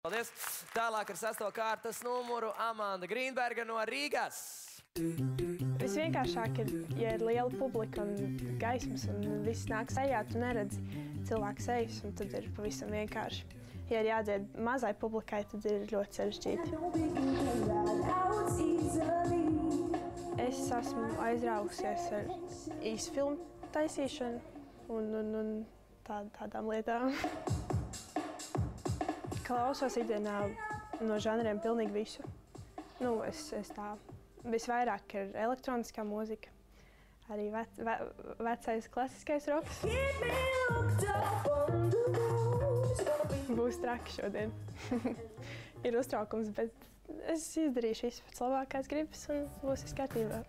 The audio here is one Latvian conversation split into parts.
Paldies! Tālāk ar 6. kārtas numuru Amanda Grīnberga no Rīgas. Visvienkāršāk ir, ja ir liela publika un gaismas un viss nāk sejā, tu neredzi cilvēku sejas, un tad ir pavisam vienkārši. Ja ir jādzied mazai publikai, tad ir ļoti sarežģīti. Es esmu aizraugusies ar īsu filmu taisīšanu un tādām lietām. Klausos ikdienā no žanriem pilnīgi visu. Es tā visvairāk ir elektroniskā mūzika, arī vecais klasiskais roks. Būs traki šodien. Ir uztraukums, bet es izdarīšu visu pēc labākās gribas un būs viss kārtībā.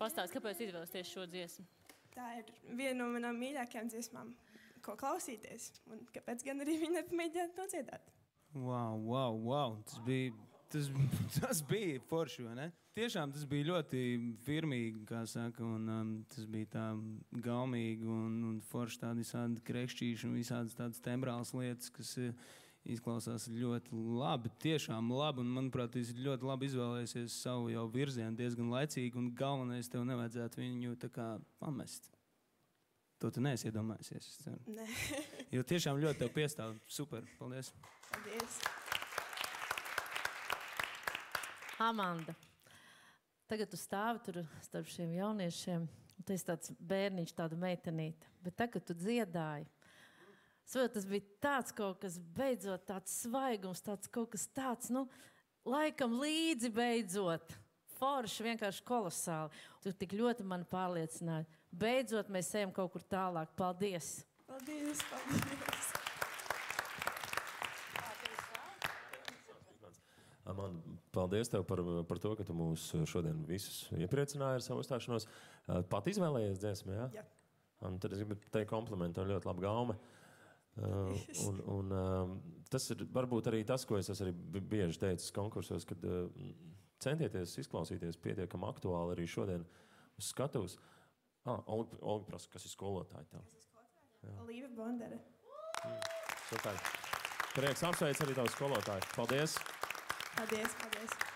Pastāsti, kāpēc izvēlēties tieši šo dziesmu? Tā ir viena no manām mīļākajām dziesmām, ko klausīties. Un kāpēc gan arī viņi nepamēģināt nodziedāt? Wow. tas bija forši, vai ne? Tiešām tas bija ļoti firmīgi, kā saka, un tas bija tā gaumīgi un forši tādi visādi krekšķīši un visādas tādas tembrālas lietas, kas izklausās ļoti labi, tiešām labi, un manuprāt, es ļoti labi izvēlēsies savu jau virzienu diezgan laicīgi, un galvenais tev nevajadzētu viņu tā kā pamest. To tu neesi iedomājusies, es ceru. Nē. Jo tiešām ļoti tev piestāv. Super, paldies. Paldies. Amanda, tagad tu stāvi tur starp šiem jauniešiem, un tu esi tāds bērniņš, tāda meitenīte, bet tagad tu dziedāji. Tas bija tāds kaut kas beidzot, tāds svaigums, tāds kaut kas tāds, laikam līdzi beidzot. Forši, vienkārši kolosāli. Tu tik ļoti mani pārliecināji. Beidzot, mēs ejam kaut kur tālāk. Paldies! Paldies, paldies! Amanda, paldies tev par to, ka tu mūs šodien visus iepriecināji ar savu uzstāšanos. Pat izvēlējies dziesmu, jā? Jā. Un tad es gribu teikt komplimentu, ļoti laba gaume. Tas ir varbūt arī tas, ko es arī bieži teicu konkursos, kad centieties izklausīties pietiekami aktuāli arī šodien uz skatuves. Olga prasa, kas ir skolotāji tev? Olīva Bondere. Super. Prieks apsveic arī tavu skolotāju. Paldies! Paldies, paldies!